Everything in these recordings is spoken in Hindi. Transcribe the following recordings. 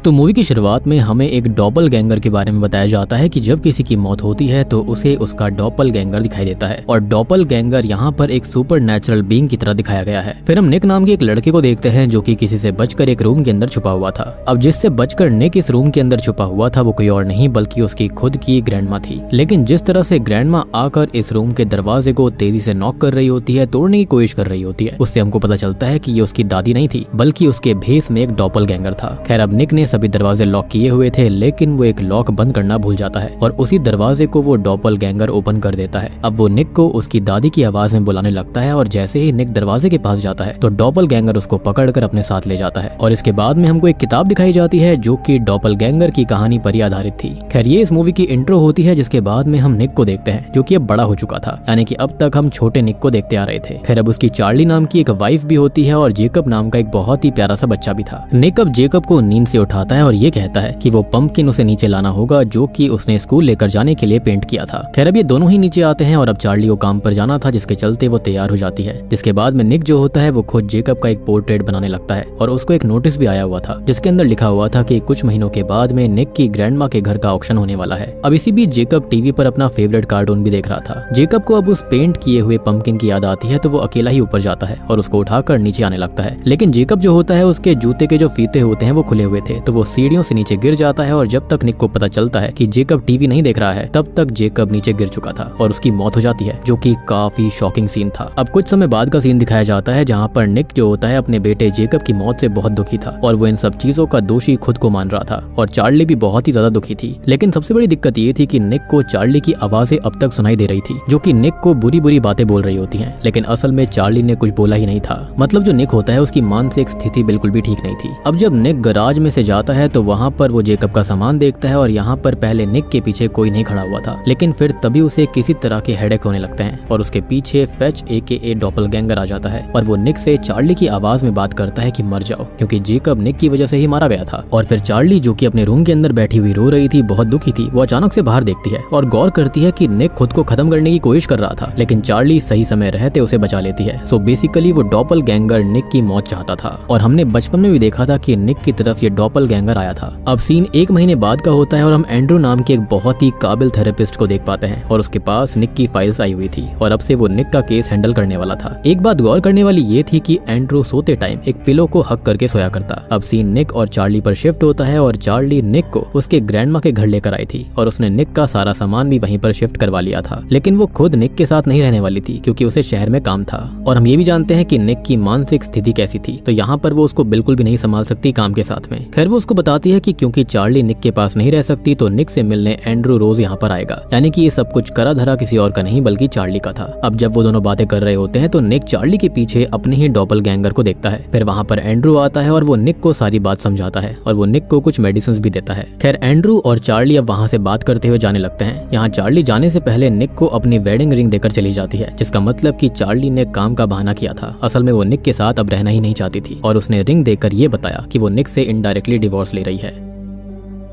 तो मूवी की शुरुआत में हमें एक डॉपलगैंगर के बारे में बताया जाता है कि जब किसी की मौत होती है तो उसे उसका डॉपलगैंगर दिखाई देता है और डॉपलगैंगर यहाँ पर एक सुपर नेचुरल बीइंग की तरह दिखाया गया है। फिर हम निक नाम के एक लड़के को देखते हैं जो कि किसी से बचकर एक रूम के अंदर छुपा हुआ था। अब जिससे बचकर निक इस रूम के अंदर छुपा हुआ था वो कोई और नहीं बल्कि उसकी खुद की ग्रैंडमा थी। लेकिन जिस तरह से ग्रैंडमा आकर इस रूम के दरवाजे को तेजी से नॉक कर रही होती है, तोड़ने की कोशिश कर रही होती है, उससे हमको पता चलता है कि ये उसकी दादी नहीं थी बल्कि उसके भेस में एक डॉपलगैंगर था। खैर अब निक ने सभी दरवाजे लॉक किए हुए थे लेकिन वो एक लॉक बंद करना भूल जाता है और उसी दरवाजे को वो डॉपलगैंगर ओपन कर देता है। अब वो निक को उसकी दादी की आवाज में बुलाने लगता है और जैसे ही निक दरवाजे के पास जाता है तो डॉपलगैंगर उसको पकड़कर अपने साथ ले जाता है। और इसके बाद में हमको एक किताब दिखाई जाती है जो कि डॉपलगैंगर की कहानी पर ही आधारित थी। खैर ये इस मूवी की इंट्रो होती है जिसके बाद में हम निक को देखते हैं जो कि अब बड़ा हो चुका था, यानी कि अब तक हम छोटे निक को देखते आ रहे थे। खैर अब उसकी चार्ली नाम की एक वाइफ भी होती है और जेकब नाम का एक बहुत ही प्यारा सा बच्चा भी था। निक अब जेकब को नींद से उठाता है और ये कहता है कि वो पंपकिन उसे नीचे लाना होगा जो कि उसने स्कूल लेकर जाने के लिए पेंट किया था। खैर अब ये दोनों ही नीचे आते हैं और अब चार्ली को काम पर जाना था जिसके चलते वो तैयार हो जाती है। जिसके बाद में निक जो होता है वो खुद जेकब का एक पोर्ट्रेट बनाने लगता है और उसको एक नोटिस भी आया हुआ था जिसके अंदर लिखा हुआ था कि कुछ महीनों के बाद में निक की ग्रैंडमा के घर का ऑक्शन होने वाला है। अब इसी बीच जेकब टीवी पर अपना फेवरेट कार्टून भी देख रहा था। जेकब को अब उस पेंट किए हुए पंपकिन की याद आती है तो वो अकेला ही ऊपर जाता है और उसको उठाकर नीचे आने लगता है। लेकिन जेकब जो होता है उसके जूते के जो फीते होते हैं वो खुले हुए थे तो वो सीढ़ियों से नीचे गिर जाता है और जब तक निक को पता चलता है कि जेकब टीवी नहीं देख रहा है तब तक जेकब नीचे गिर चुका था और उसकी मौत हो जाती है, जो कि काफी शॉकिंग सीन था। अब कुछ समय बाद का सीन दिखाया जाता है जहाँ पर निक जो होता है अपने बेटे जेकब की मौत से बहुत दुखी था और वो इन सब चीजों का दोषी खुद को मान रहा था और चार्ली भी बहुत ही ज्यादा दुखी थी। लेकिन सबसे बड़ी दिक्कत ये थी कि निक को चार्ली की आवाजें अब तक सुनाई दे रही थी जो कि निक को बुरी बुरी बातें बोल रही होती हैं, लेकिन असल में चार्ली ने कुछ बोला ही नहीं था। मतलब जो निक होता है उसकी मानसिक स्थिति बिल्कुल भी ठीक नहीं थी। अब जब निक गराज में से जाता है तो वहाँ पर वो जेकब का सामान देखता है और यहाँ पर पहले निक के पीछे कोई नहीं खड़ा हुआ था, लेकिन फिर तभी उसे किसी तरह के हेडेक होने लगते हैं और उसके पीछे फेच AKA डॉपलगैंगर आ जाता है और वो निक से चार्ली की आवाज में बात करता है कि मर जाओ, क्योंकि जेकब निक की वजह से ही मारा गया था। और फिर चार्ली जो कि अपने रूम के अंदर बैठी हुई रो रही थी, बहुत दुखी थी, वो अचानक से बाहर देखती है और गौर करती है कि निक खुद को खत्म करने की कोशिश कर रहा था, लेकिन चार्ली सही समय रहते उसे बचा लेती है। सो बेसिकली वो डॉपलगैंगर निक की मौत चाहता था और हमने बचपन में भी देखा था कि निक की तरफ ये डॉपलगैंगर आया था। अब सीन 1 महीने बाद का होता है और हम एंड्रू नाम के एक बहुत ही काबिल थेरेपिस्ट को देख पाते हैं और उसके पास निक की फाइल्स आई हुई थी और अब से वो निक का केस हैंडल करने वाला था। एक बात गौर करने वाली ये थी कि एंड्रू सोते टाइम एक पिलो को हक करके सोया करता। अब सीन निक और चार्ली पर शिफ्ट होता है और चार्ली निक को उसके ग्रैंडमा के घर लेकर आई थी और उसने निक का सारा सामान भी वहीं पर शिफ्ट करवा लिया था, लेकिन वो खुद निक के साथ नहीं रहने वाली थी क्योंकि उसे शहर में काम था। और हम ये भी जानते हैं कि निक की मानसिक स्थिति कैसी थी, तो यहाँ पर वो उसको बिल्कुल भी नहीं संभाल सकती काम के साथ में। खैर वो उसको बताती है कि क्योंकि चार्ली निक के पास नहीं रह सकती तो निक से मिलने एंड्रू रोज यहाँ पर आएगा, यानी कि ये सब कुछ करा धरा किसी और का नहीं बल्कि चार्ली का था। अब जब वो दोनों बातें कर रहे होते हैं तो निक चार्ली के पीछे अपने ही डॉपलगैंगर को देखता है। फिर वहाँ पर एंड्रू आता है और वो निक को सारी बात समझाता है और वो निक को कुछ मेडिसिन भी देता है। खैर एंड्रू और चार्ली अब वहाँ से बात करते हुए जाने लगते हैं। यहाँ चार्ली जाने से पहले निक को अपनी वेडिंग रिंग देकर चली जाती है, जिसका मतलब कि चार्ली ने काम का बहाना किया था। असल में वो निक के साथ अब रहना ही नहीं चाहती थी और उसने रिंग देकर ये बताया कि वो निक से इनडायरेक्टली डिवोर्स ले रही है।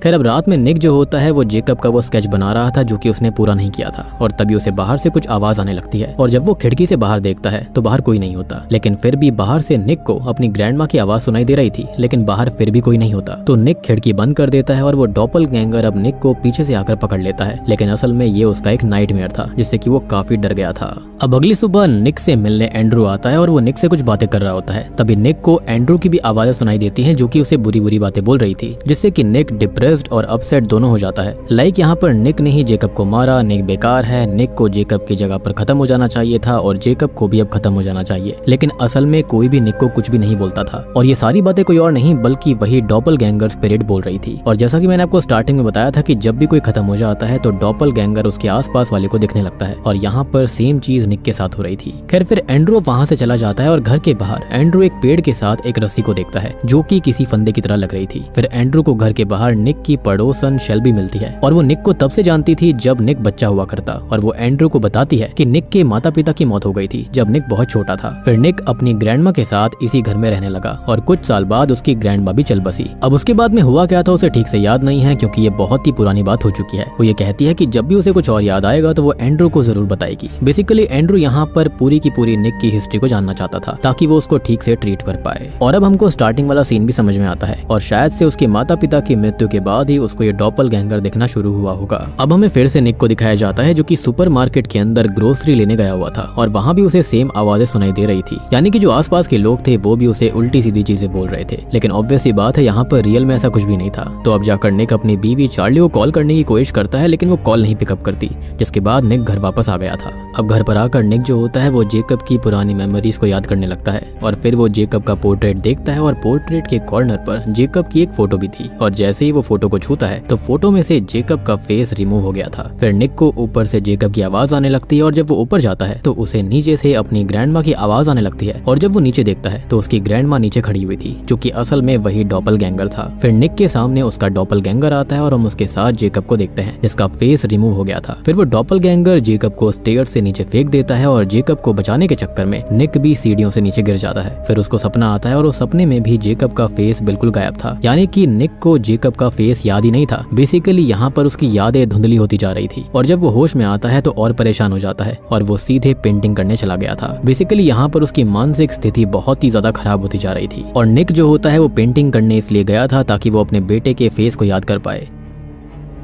खैर अब रात में निक जो होता है वो जेकब का वो स्केच बना रहा था जो कि उसने पूरा नहीं किया था और तभी उसे बाहर से कुछ आवाज आने लगती है और जब वो खिड़की से बाहर देखता है तो बाहर कोई नहीं होता, लेकिन फिर भी बाहर से निक को अपनी ग्रैंडमा की आवाज सुनाई दे रही थी, लेकिन बाहर फिर भी कोई नहीं होता। तो निक खिड़की बंद कर देता है और वो डॉपलगैंगर अब निक को पीछे से आकर पकड़ लेता है, लेकिन असल में ये उसका एक नाइटमेयर था जिससे कि वो काफी डर गया था। अब अगली सुबह निक से मिलने एंड्रू आता है और वो निक से कुछ बातें कर रहा होता है। तभी निक को एंड्रू की भी आवाजें सुनाई देती हैं जो कि उसे बुरी बुरी बातें बोल रही थी, जिससे कि निक डिप्रेस्ड और अपसेट दोनों हो जाता है। लाइक यहाँ पर निक ने ही जेकब को मारा, निक बेकार है, निक को जेकब की जगह पर खत्म हो जाना चाहिए था और जेकब को भी अब खत्म हो जाना चाहिए। लेकिन असल में कोई भी निक को कुछ भी नहीं बोलता था और ये सारी बातें कोई और नहीं बल्कि वही डॉपलगैंगर स्पिरिट बोल रही थी। और जैसा कि मैंने आपको स्टार्टिंग में बताया था कि जब भी कोई खत्म हो जाता है तो डॉपलगैंगर उसके आसपास वाले को दिखने लगता है और यहाँ पर सेम चीज निक के साथ हो रही थी। खैर फिर एंड्रू वहाँ से चला जाता है और घर के बाहर एंड्रू एक पेड़ के साथ एक रस्सी को देखता है जो कि किसी फंदे की तरह लग रही थी। फिर एंड्रू को घर के बाहर निक की पड़ोसन शेल्बी मिलती है और वो निक को तब से जानती थी जब निक बच्चा हुआ करता, और वो एंड्रू को बताती है कि निक के माता पिता की मौत हो गई थी जब निक बहुत छोटा था। फिर निक अपनी ग्रैंडमा के साथ इसी घर में रहने लगा और कुछ साल बाद उसकी ग्रैंडमा भी चल बसी। अब उसके बाद में हुआ क्या था उसे ठीक से याद नहीं है, क्योंकि ये बहुत ही पुरानी बात हो चुकी है। वो ये कहती है कि जब भी उसे कुछ और याद आएगा तो वो एंड्रू को जरूर बताएगी। बेसिकली एंड्रू यहाँ पर पूरी की पूरी निक की हिस्ट्री को जानना चाहता था ताकि वो उसको ठीक से ट्रीट कर पाए। और अब हमको स्टार्टिंग वाला सीन भी समझ में आता है और शायद से उसके माता पिता की मृत्यु के बाद ही उसको ये डॉपलगैंगर दिखना शुरू हुआ होगा। अब हमें फिर से निक को दिखाया जाता है जो कि सुपरमार्केट के अंदर ग्रोसरी लेने गया हुआ था और वहाँ भी उसे सेम आवाजें सुनाई दे रही थी, यानी कि जो आसपास के लोग थे वो भी उसे उल्टी सीधी चीजें बोल रहे थे। लेकिन ऑब्वियस सी बात है यहाँ पर रियल में ऐसा कुछ भी नहीं था। तो अब जाकर निक अपनी बीवी चार्ली को कॉल करने की कोशिश करता है, लेकिन वो कॉल नहीं पिकअप करती, जिसके बाद निक घर वापस आ गया था। अब घर पर आकर निक जो होता है वो जेकब की पुरानी मेमोरीज को याद करने लगता है और फिर वो जेकब का पोर्ट्रेट देखता है और पोर्ट्रेट के कॉर्नर पर जेकब की एक फोटो भी थी और जैसे ही वो फोटो को छूता है तो फोटो में से जेकब का फेस रिमूव हो गया था। फिर निक को ऊपर से जेकब की आवाज आने लगती है और जब वो ऊपर जाता है तो उसे नीचे से अपनी ग्रैंडमा की आवाज आने लगती है और जब वो नीचे देखता है तो उसकी ग्रैंडमा नीचे खड़ी हुई थी जो कि असल में वही डॉपलगैंगर था। फिर निक के सामने उसका डॉपलगैंगर आता है और हम उसके साथ जेकब को देखते हैं जिसका फेस रिमूव हो गया था। फिर वो डॉपलगैंगर जेकब को स्टेयर से नीचे फेंक देता है और जेकब को बचाने के चक्कर में निक भी सीढ़ियों से नीचे गिर जाता है। फिर उसको सपना आता है और उस सपने में भी जेकब का फेस बिल्कुल गायब था, यानी कि निक को जेकब का फेस याद ही नहीं था। बेसिकली यहाँ पर उसकी यादें धुंधली होती जा रही थी और जब वो होश में आता है तो और परेशान हो जाता है और वो सीधे पेंटिंग करने चला गया था। बेसिकली यहाँ पर उसकी मानसिक स्थिति बहुत ही ज्यादा खराब होती जा रही थी और निक जो होता है वो पेंटिंग करने इसलिए गया था ताकि वो अपने बेटे के फेस को याद कर पाए।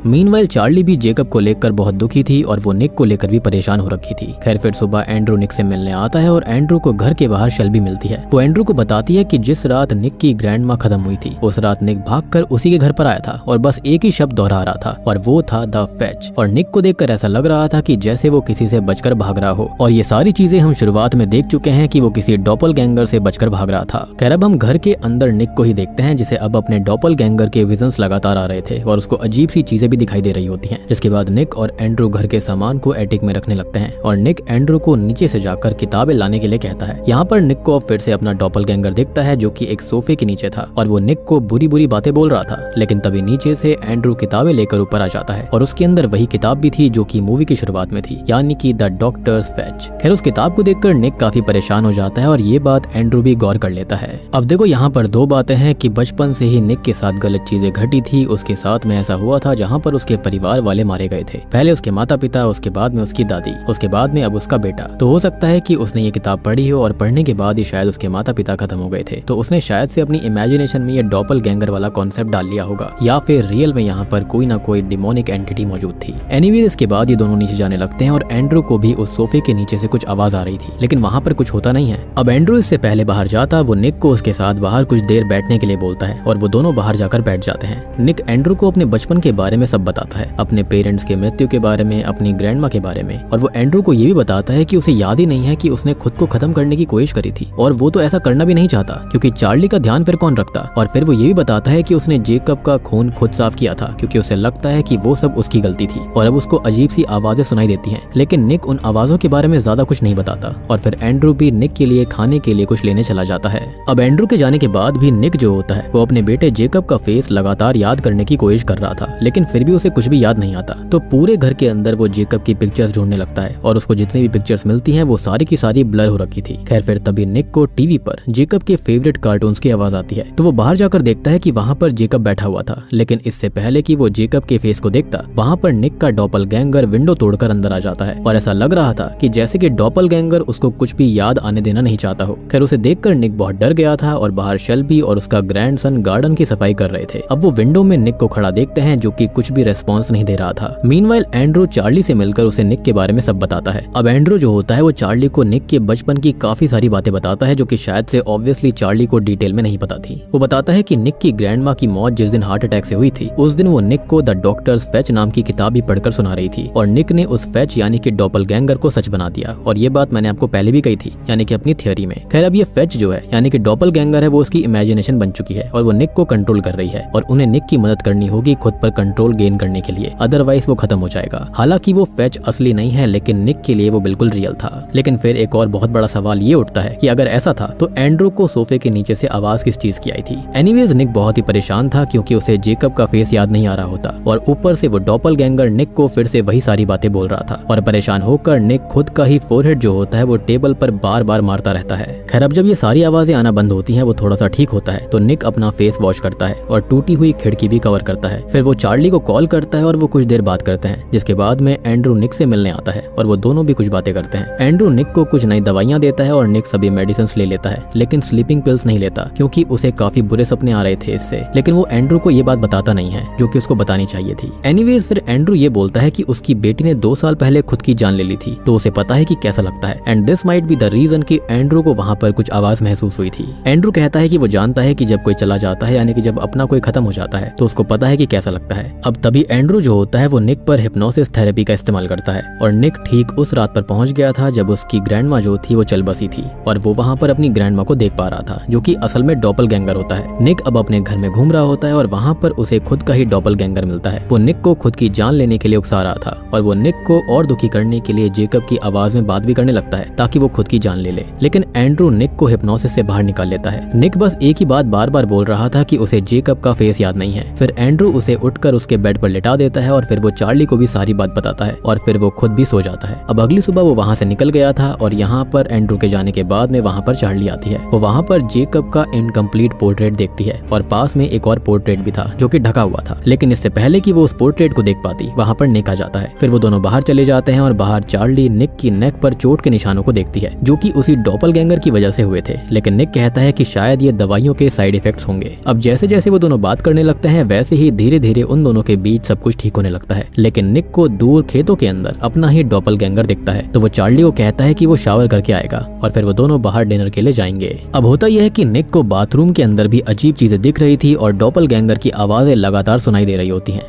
मीनवाइल चार्ली भी जेकब को लेकर बहुत दुखी थी और वो निक को लेकर भी परेशान हो रखी थी। खैर फिर सुबह एंड्रू निक से मिलने आता है और एंड्रू को घर के बाहर शेल्बी मिलती है। वो एंड्रू को बताती है कि जिस रात निक की ग्रैंडमा खत्म हुई थी उस रात निक भागकर उसी के घर पर आया था और बस एक ही शब्द दोहरा रहा था और वो था द फेच। और निक को देखकर ऐसा लग रहा था कि जैसे वो किसी से बचकर भाग रहा हो और ये सारी चीजें हम शुरुआत में देख चुके हैं कि वो किसी डॉपलगैंगर से बचकर भाग रहा था। खैर अब हम घर के अंदर निक को ही देखते हैं जिसे अब अपने डॉपलगैंगर के विजन्स लगातार आ रहे थे और उसको अजीब सी चीजें भी दिखाई दे रही होती हैं। जिसके बाद निक और एंड्रू घर के सामान को एटिक में रखने लगते हैं और निक एंड्रू को नीचे से जाकर किताबें लाने के लिए कहता है। यहाँ पर निक को अब फिर से अपना डॉपलगैंगर दिखता है जो कि एक सोफे के नीचे था और वो निक को बुरी बुरी बातें बोल रहा था। लेकिन तभी नीचे से एंड्रू किताबें लेकर ऊपर आ जाता है और उसके अंदर वही किताब भी थी जो कि मूवी की शुरुआत में थी, यानी कि द डॉक्टर्स फेच। खैर उस किताब को देखकर निक काफी परेशान हो जाता है और ये बात एंड्रू भी गौर कर लेता है। अब देखो यहाँ पर दो बातें हैं कि बचपन से ही निक के साथ गलत चीजें घटी थी। उसके साथ में ऐसा हुआ था जहाँ पर उसके परिवार वाले मारे गए थे, पहले उसके माता पिता, उसके बाद में उसकी दादी, उसके बाद में अब उसका बेटा। तो हो सकता है कि उसने ये किताब पढ़ी हो और पढ़ने के बाद ही शायद उसके माता पिता खत्म हो गए थे, तो उसने शायद से अपनी इमेजिनेशन में ये डॉपलगैंगर वाला कॉन्सेप्ट डाल लिया होगा या फिर रियल में यहाँ पर कोई ना कोई डिमोनिक एंटिटी मौजूद थी। एनीवेज इसके बाद ये दोनों नीचे जाने लगते हैं और एंड्रू को भी उस सोफे के नीचे से कुछ आवाज आ रही थी, लेकिन वहाँ पर कुछ होता नहीं है। अब एंड्रू इससे पहले बाहर जाता, वो निक को उसके साथ बाहर कुछ देर बैठने के लिए बोलता है और वो दोनों बाहर जाकर बैठ जाते हैं। निक एंड्रू को अपने बचपन के बारे में सब बताता है, अपने पेरेंट्स के मृत्यु के बारे में, अपनी ग्रैंडमा के बारे में, और वो एंड्रू को ये भी बताता है कि उसे याद ही नहीं है कि उसने खुद को खत्म करने की कोशिश करी थी और वो तो ऐसा करना भी नहीं चाहता क्योंकि चार्ली का ध्यान फिर कौन रखता। और फिर वो ये भी बताता है कि उसने जेकब का खून खुद साफ किया था क्योंकि उसे लगता है कि वो सब उसकी गलती थी और अब उसको अजीब सी आवाजें सुनाई देती हैं, लेकिन निक उन आवाजों के बारे में ज्यादा कुछ नहीं बताता। और फिर एंड्रू भी निक के लिए खाने के लिए कुछ लेने चला जाता है। अब एंड्रू के जाने के बाद भी निक जो होता है वो अपने बेटे जेकब का फेस लगातार याद करने की कोशिश कर रहा था, लेकिन फिर भी उसे कुछ भी याद नहीं आता। तो पूरे घर के अंदर वो जेकब की पिक्चर्स ढूंढने लगता है और उसको जितनी भी पिक्चर्स मिलती हैं वो सारी की सारी ब्लर हो रखी थी। खैर फिर तभी निक को टीवी पर जेकब के फेवरेट कार्टून्स की आवाज आती है, तो वो बाहर जाकर देखता है कि वहाँ पर जेकब बैठा हुआ था, लेकिन इससे पहले कि वो जेकब के फेस को देखता वहाँ पर निक का डॉपलगैंगर विंडो तोड़कर अंदर आ जाता है और ऐसा लग रहा था कि जैसे कि डॉपलगैंगर उसको कुछ भी याद आने देना नहीं चाहता हो। खैर उसे देखकर निक बहुत डर गया था और बाहर शेल्बी और उसका ग्रैंडसन गार्डन की सफाई कर रहे थे। अब वो विंडो में निक को खड़ा देखते हैं जो कि कुछ भी रेस्पॉन्स नहीं दे रहा था। मीनवाइल एंड्रू चार्ली से मिलकर उसे निक के बारे में सब बताता है। अब एंड्रू जो होता है वो चार्ली को निक के बचपन की काफी सारी बातें बताता है जो कि शायद से ऑब्वियसली चार्ली को डिटेल में नहीं पता थी। वो बताता है कि निक की ग्रैंडमा की मौत जिस दिन हार्ट अटैक से हुई थी उस दिन वो निक को द डॉक्टर्स फेच नाम की किताब भी पढ़कर सुना रही थी और निक ने उस फेच यानी कि डॉपलगैंगर को सच बना दिया। और ये बात मैंने आपको पहले भी कही थी, यानी कि अपनी थियोरी में। खैर अब ये फेच जो है यानी कि डॉपलगैंगर है वो उसकी इमेजिनेशन बन चुकी है और वो निक को कंट्रोल कर रही है और उन्हें निक की मदद करनी होगी खुद पर कंट्रोल गेन करने के लिए, अदरवाइज वो खत्म हो जाएगा। हालांकि वो फैच असली नहीं है, लेकिन निक के लिए वो बिल्कुल रियल था। लेकिन फिर एक और बहुत बड़ा सवाल ये उठता है कि अगर ऐसा था तो एंड्रू को सोफे के नीचे से आवाज किस चीज की आई थी। एनीवेज निक बहुत ही परेशान था क्योंकि उसे जेकब का फेस याद नहीं आ रहा होता और ऊपर से वो डॉपलगैंगर निक को फिर से वही सारी बातें बोल रहा था। और परेशान होकर निक खुद का ही फोरहेड जो होता है वो टेबल पर बार बार मारता रहता है। खैर अब जब ये सारी आवाजें आना बंद होती हैं, वो थोड़ा सा ठीक होता है, तो निक अपना फेस वॉश करता है और टूटी हुई खिड़की भी कवर करता है। फिर वो चार्ली को कॉल करता है और वो कुछ देर बात करते हैं, जिसके बाद में एंड्रू निक से मिलने आता है और वो दोनों भी कुछ बातें करते हैं। एंड्रू निक को कुछ नई दवाइयां देता है और निक सभी मेडिसिन ले लेता है, लेकिन स्लीपिंग पिल्स नहीं लेता क्योंकि उसे काफी बुरे सपने आ रहे थे इससे। लेकिन वो एंड्रू को ये बात बताता नहीं है जो कि उसको बतानी चाहिए थी। एनीवेज फिर एंड्रू ये बोलता है कि उसकी बेटी ने 2 साल पहले खुद की जान ले ली थी, तो उसे पता है कि कैसा लगता है। And this might be the reason कि एंड्रू को वहां पर कुछ आवाज महसूस हुई थी। एंड्रू कहता है कि वो जानता है कि जब कोई चला जाता है, यानी कि जब अपना कोई खत्म हो जाता है, तो उसको पता है कि कैसा लगता है। अब तभी एंड्रू जो होता है वो निक पर हिप्नोसिस थेरेपी का इस्तेमाल करता है और निक ठीक उस रात पर पहुंच गया था जब उसकी ग्रैंडमा जो थी वो चल बसी थी और वो वहां पर अपनी ग्रैंडमा को देख पा रहा था, जो कि असल में डॉपलगैंगर होता है। निक अब अपने घर में घूम रहा होता है और वहां पर उसे खुद का ही डॉपलगैंगर मिलता है। वो निक को खुद की जान लेने के लिए उकसा रहा था और वो निक को और दुखी करने के लिए जेकब की आवाज में बात भी करने लगता है ताकि वो खुद की जान ले। लेकिन एंड्रू निक को हिप्नोसिस से बाहर निकाल लेता है। निक बस एक ही बात बार बार बोल रहा था कि उसे जेकब का फेस याद नहीं है। फिर एंड्रू उसे उठकर उसके बेड पर लेटा देता है और फिर वो चार्ली को भी सारी बात बताता है और फिर वो खुद भी सो जाता है। अब अगली सुबह वो वहाँ से निकल गया था और यहाँ पर एंड्रू के जाने के बाद में वहाँ पर चार्ली आती है। वो वहाँ पर जेकब का इनकम्प्लीट पोर्ट्रेट देखती है और पास में एक और पोर्ट्रेट भी था जो कि ढका हुआ था। लेकिन इससे पहले कि वो उस पोर्ट्रेट को देख पाती, वहाँ पर निक आ जाता है। फिर वो दोनों बाहर चले जाते हैं और बाहर चार्ली निक की नेक पर चोट के निशानों को देखती है जो कि उसी डॉपलगैंगर की वजह से हुए थे। लेकिन निक कहता है कि शायद ये दवाइयों के साइड इफेक्ट्स होंगे। अब जैसे जैसे वो दोनों बात करने लगते हैं वैसे ही धीरे धीरे उन दोनों के बीच सब कुछ ठीक होने लगता है। लेकिन निक को दूर खेतों के अंदर अपना ही डॉपलगैंगर दिखता है, तो वो चार्ली को कहता है कि वो शावर करके आएगा और फिर वो दोनों बाहर डिनर के लिए जाएंगे। अब होता यह है कि निक को बाथरूम के अंदर भी अजीब चीजें दिख रही थी और डॉपलगैंगर की आवाजें लगातार सुनाई दे रही होती हैं।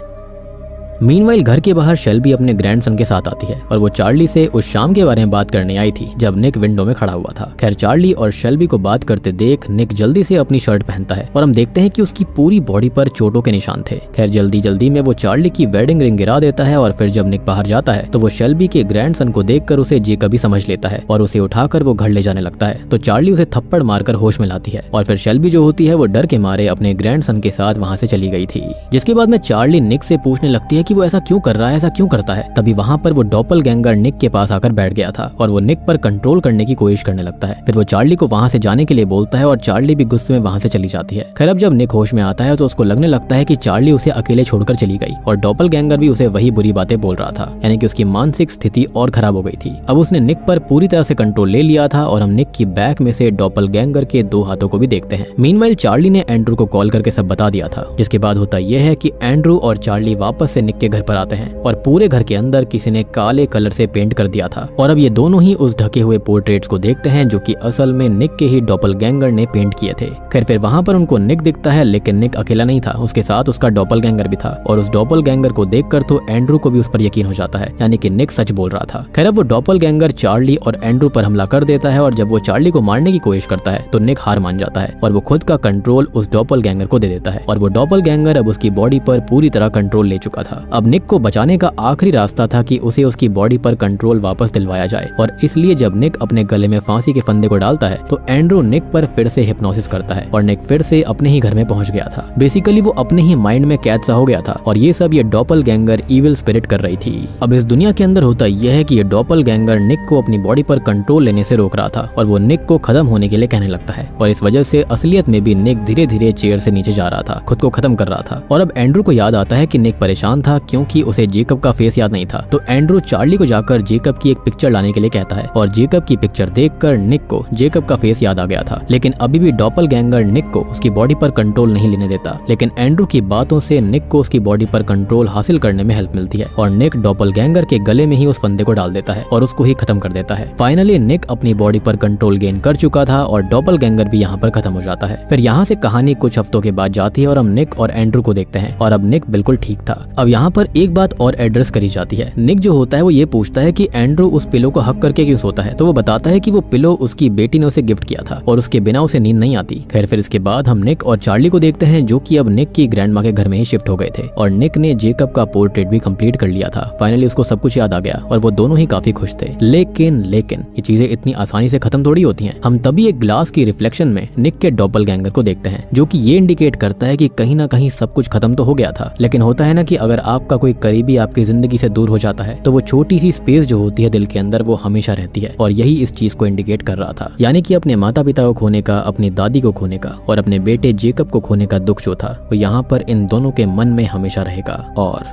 मीनवाइल घर के बाहर शेल्बी अपने ग्रैंडसन के साथ आती है और वो चार्ली से उस शाम के बारे में बात करने आई थी जब निक विंडो में खड़ा हुआ था। खैर चार्ली और शेल्बी को बात करते देख निक जल्दी से अपनी शर्ट पहनता है और हम देखते हैं कि उसकी पूरी बॉडी पर चोटों के निशान थे। खैर जल्दी जल्दी में वो चार्ली की वेडिंग रिंग गिरा देता है और फिर जब निक बाहर जाता है तो वो शेल्बी के ग्रैंडसन को देखकर उसे जेकब भी समझ लेता है और उसे उठाकर वो घर ले जाने लगता है। तो चार्ली उसे थप्पड़ मारकर होश में लाती है और फिर शेल्बी जो होती है वो डर के मारे अपने ग्रैंडसन के साथ वहाँ से चली गई थी। जिसके बाद में चार्ली निक से पूछने लगती है कि वो ऐसा क्यों कर रहा है, ऐसा क्यों करता है। तभी वहाँ पर वो डॉपलगैंगर निक के पास आकर बैठ गया था और वो निक पर कंट्रोल करने की कोशिश करने लगता है। फिर वो चार्ली को वहाँ से जाने के लिए बोलता है और चार्ली भी गुस्से में वहाँ से चली जाती है। खैर अब जब निक होश में आता है तो उसको लगने लगता है कि चार्ली उसे अकेले छोड़कर चली गई और डॉपलगैंगर भी उसे वही बुरी बातें बोल रहा था, यानी कि उसकी मानसिक स्थिति और खराब हो गई थी। अब उसने निक पर पूरी तरह से कंट्रोल ले लिया था और हम निक की बैक में से डॉपलगैंगर के 2 हाथों को भी देखते हैं। मीनवाइल चार्ली ने एंड्रू को कॉल करके सब बता दिया था। जिसके बाद होता यह है कि एंड्रू और चार्ली वापस से निक के घर पर आते हैं और पूरे घर के अंदर किसी ने काले कलर से पेंट कर दिया था और अब ये दोनों ही उस ढके हुए पोर्ट्रेट्स को देखते हैं जो कि असल में निक के ही डॉपलगैंगर ने पेंट किए थे। खैर फिर वहां पर उनको निक दिखता है, लेकिन निक अकेला नहीं था, उसके साथ उसका डॉपलगैंगर भी था और उस डॉपलगैंगर को देखकर तो एंड्रू को भी उस पर यकीन हो जाता है, यानी कि निक सच बोल रहा था। खैर अब वो डॉपलगैंगर चार्ली और एंड्रू पर हमला कर देता है और जब वो चार्ली को मारने की कोशिश करता है तो निक हार मान जाता है और वो खुद का कंट्रोल उस डॉपलगैंगर को दे देता है और वो डॉपलगैंगर अब उसकी बॉडी पर पूरी तरह कंट्रोल ले चुका था। अब निक को बचाने का आखिरी रास्ता था कि उसे उसकी बॉडी पर कंट्रोल वापस दिलवाया जाए और इसलिए जब निक अपने गले में फांसी के फंदे को डालता है तो एंड्रू निक पर फिर से हिप्नोसिस करता है और निक फिर से अपने ही घर में पहुंच गया था। बेसिकली वो अपने ही माइंड में कैद सा हो गया था और ये सब ये डॉपलगैंगर इविल स्पिरिट कर रही थी। अब इस दुनिया के अंदर होता यह है कि ये डॉपलगैंगर निक को अपनी बॉडी पर कंट्रोल लेने से रोक रहा था और वो निक को खत्म होने के लिए कहने लगता है और इस वजह से असलियत में भी निक धीरे धीरे चेयर से नीचे जा रहा था, खुद को खत्म कर रहा था। और अब एंड्रू को याद आता है कि निक परेशान था क्योंकि उसे जेकब का फेस याद नहीं था। तो एंड्रू चार्ली को जाकर जेकब की एक पिक्चर लाने के लिए कहता है और जेकब की पिक्चर देखकर निक को जेकब का फेस याद आ गया था। लेकिन अभी भी डॉपलगैंगर निक को उसकी बॉडी पर कंट्रोल नहीं लेने देता। लेकिन एंड्रू की बातों से निक को उसकी बॉडी पर कंट्रोल हासिल करने में हेल्प मिलती है और निक डॉपलगैंगर के गले में ही उस फंदे को डाल देता है और उसको ही खत्म कर देता है। फाइनली निक अपनी बॉडी पर कंट्रोल गेन कर चुका था और डॉपलगैंगर भी यहाँ पर खत्म हो जाता है। फिर यहाँ से कहानी कुछ हफ्तों के बाद जाती है और हम निक और एंड्रू को देखते हैं और अब निक बिल्कुल ठीक था। अब यहाँ पर एक बात और एड्रेस करी जाती है। निक जो होता है वो ये पूछता है कि एंड्रू उस पिलो को हक करके क्यों सोता है, तो वो बताता है कि वो पिलो उसकी बेटी ने उसे गिफ्ट किया था और उसके बिना उसे नींद नहीं आती। खैर फिर इसके बाद हम निक और चार्ली को देखते हैं जो कि अब निक की ग्रैंडमा के घर में ही शिफ्ट हो गए थे और निक ने जेकब का पोर्ट्रेट भी कंप्लीट कर लिया था। फाइनली उसको सब कुछ याद आ गया और वो दोनों ही काफी खुश थे। लेकिन ये चीजें इतनी आसानी से खत्म थोड़ी होती हैं। हम तभी एक ग्लास की रिफ्लेक्शन में निक के डॉपलगैंगर को देखते हैं जो कि ये इंडिकेट करता है कि कहीं ना कहीं सब कुछ खत्म तो हो गया था। लेकिन होता है ना कि अगर आपका कोई करीबी आपकी जिंदगी से दूर हो जाता है तो वो छोटी सी स्पेस जो होती है दिल के अंदर वो हमेशा रहती है और यही इस चीज को इंडिकेट कर रहा था। यानी कि अपने माता पिता को खोने का, अपनी दादी को खोने का और अपने बेटे जेकब को खोने का दुख जो था वो यहाँ पर इन दोनों के मन में हमेशा रहेगा। और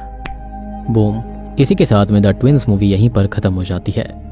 बूम, इसी के साथ में द ट्विंस मूवी यहीं पर खत्म हो जाती है।